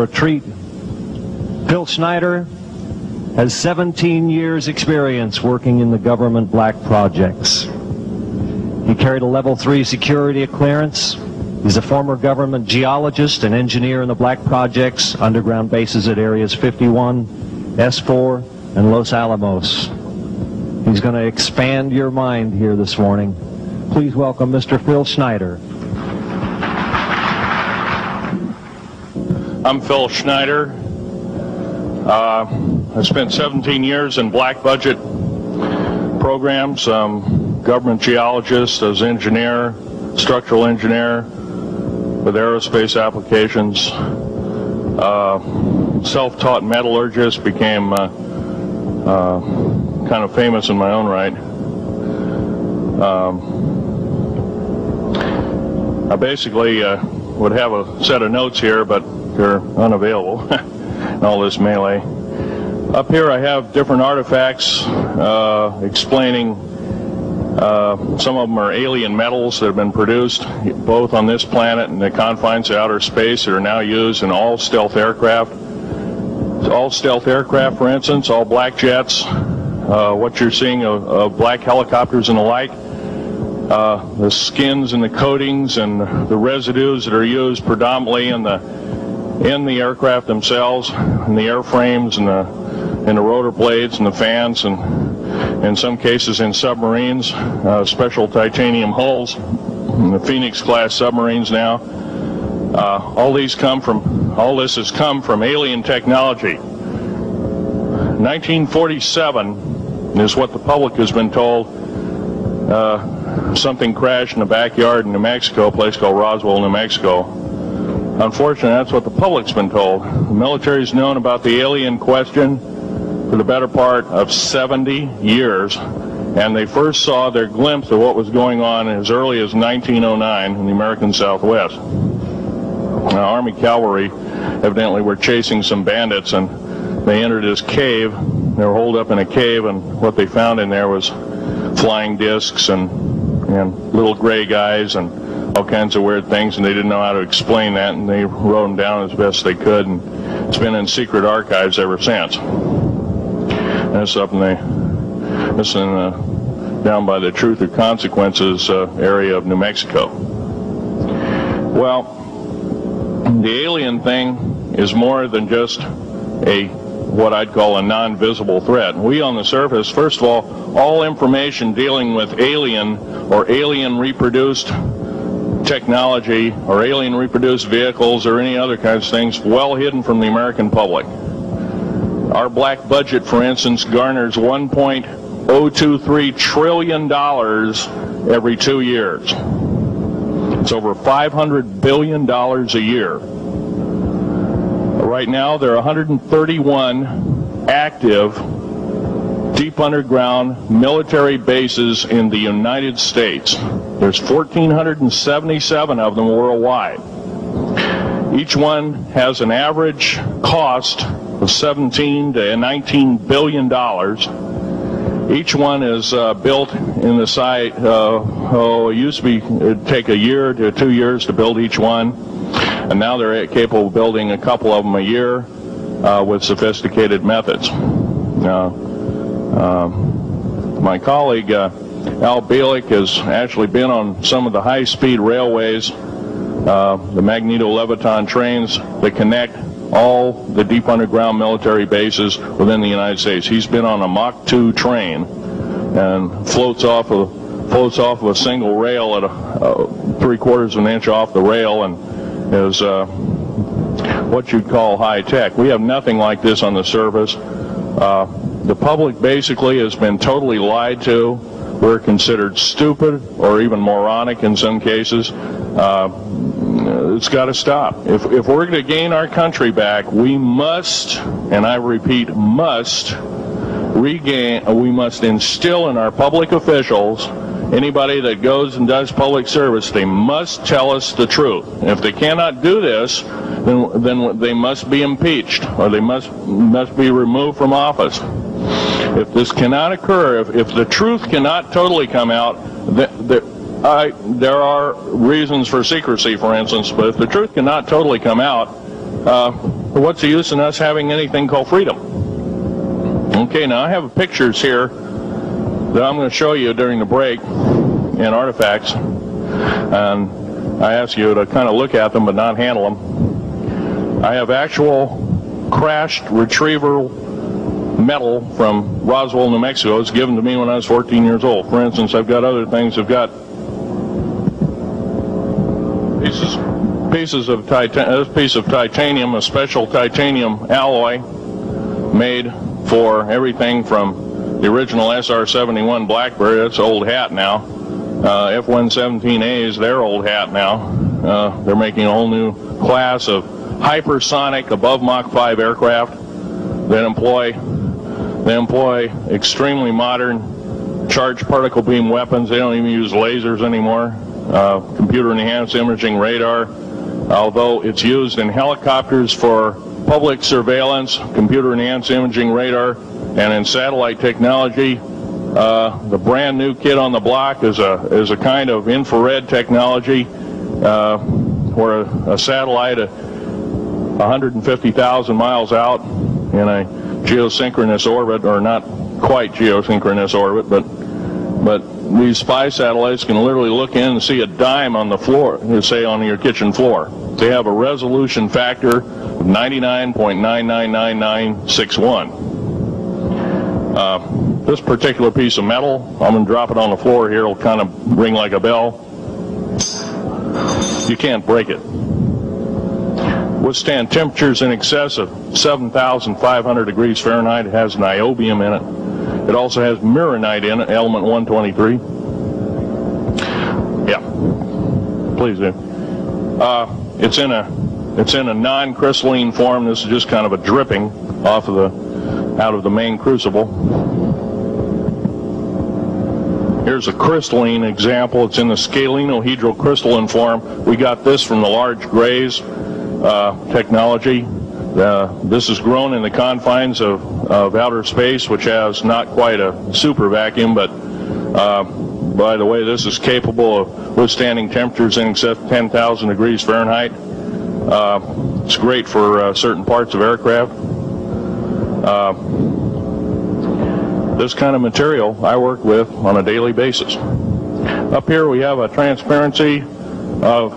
a treat. Phil Schneider has 17 years experience working in the government black projects. He carried a level 3 security clearance. He's a former government geologist and engineer in the black projects, underground bases at areas 51, S4, and Los Alamos. He's going to expand your mind here this morning. Please welcome Mr. Phil Schneider. I'm Phil Schneider. I spent 17 years in black budget programs, government geologist, as engineer, structural engineer with aerospace applications, self-taught metallurgist, became kind of famous in my own right. I basically would have a set of notes here, but they're unavailable in all this melee. Up here I have different artifacts explaining some of them are alien metals that have been produced both on this planet and the confines of outer space that are now used in all stealth aircraft. All stealth aircraft, for instance, all black jets, what you're seeing of black helicopters and the like, the skins and the coatings and the residues that are used predominantly in the aircraft themselves, in the airframes and the rotor blades and the fans, and in some cases in submarines, special titanium hulls, in the Phoenix class submarines now. All this has come from alien technology. 1947 is what the public has been told. Something crashed in the backyard in New Mexico, a place called Roswell, New Mexico. Unfortunately, that's what the public's been told. The military's known about the alien question for the better part of 70 years, and they first saw their glimpse of what was going on as early as 1909 in the American Southwest. Now, Army cavalry evidently were chasing some bandits, and they entered this cave. They were holed up in a cave, and what they found in there was flying discs and little gray guys and all kinds of weird things, and they didn't know how to explain that, and they wrote them down as best they could, and it's been in secret archives ever since. And it's up down by the Truth or Consequences area of New Mexico. Well, the alien thing is more than just what I'd call a non-visible threat. We on the surface, first of all information dealing with alien or alien reproduced technology or alien reproduced vehicles or any other kinds of things well hidden from the American public. Our black budget, for instance, garners $1.023 trillion every 2 years. It's over $500 billion a year. Right now, there are 131 active deep underground military bases in the United States. There's 1,477 of them worldwide. Each one has an average cost of $17 to $19 billion. Each one is built in the site. It used to be it'd take a year to 2 years to build each one, and now they're capable of building a couple of them a year with sophisticated methods. My colleague Al Bielik has actually been on some of the high-speed railways, the magneto-leviton trains that connect all the deep underground military bases within the United States. He's been on a Mach 2 train and floats off of a single rail at 3/4 of an inch off the rail, and is what you'd call high tech. We have nothing like this on the surface. The public basically has been totally lied to. We're considered stupid or even moronic in some cases. It's got to stop. If we're going to gain our country back, we must, and I repeat, must instill in our public officials, anybody that goes and does public service, they must tell us the truth. And if they cannot do this, then they must be impeached, or they must be removed from office. If this cannot occur, if the truth cannot totally come out, there are reasons for secrecy, for instance, but if the truth cannot totally come out, what's the use in us having anything called freedom? Okay, now I have pictures here that I'm going to show you during the break in artifacts, and I ask you to kind of look at them but not handle them. I have actual crashed retriever metal from Roswell, New Mexico. It's given to me when I was 14 years old. For instance, I've got other things. I've got pieces of this piece of titanium, a special titanium alloy made for everything from the original SR-71 Blackberry. That's old hat now. F-117As, they're old hat now. They're making a whole new class of hypersonic above Mach 5 aircraft that employ extremely modern charged particle beam weapons. They don't even use lasers anymore. Computer enhanced imaging radar, although it's used in helicopters for public surveillance, computer enhanced imaging radar, and in satellite technology. The brand new kid on the block is a kind of infrared technology where a satellite 150,000 miles out in a geosynchronous orbit, or not quite geosynchronous orbit, but these spy satellites can literally look in and see a dime on the floor, say on your kitchen floor. They have a resolution factor of 99.999961. This particular piece of metal, I'm going to drop it on the floor here, it'll kind of ring like a bell. You can't break it. Withstand temperatures in excess of 7,500 degrees Fahrenheit. It has niobium in it. It also has mironite in it, element 123. Yeah, please do. It's in a non-crystalline form. This is just kind of a dripping out of the main crucible. Here's a crystalline example. It's in the scalenohedral crystalline form. We got this from the large grays technology. This is grown in the confines of outer space, which has not quite a super vacuum, but by the way, this is capable of withstanding temperatures in excess of 10,000 degrees Fahrenheit. It's great for certain parts of aircraft. This kind of material I work with on a daily basis. Up here we have a transparency of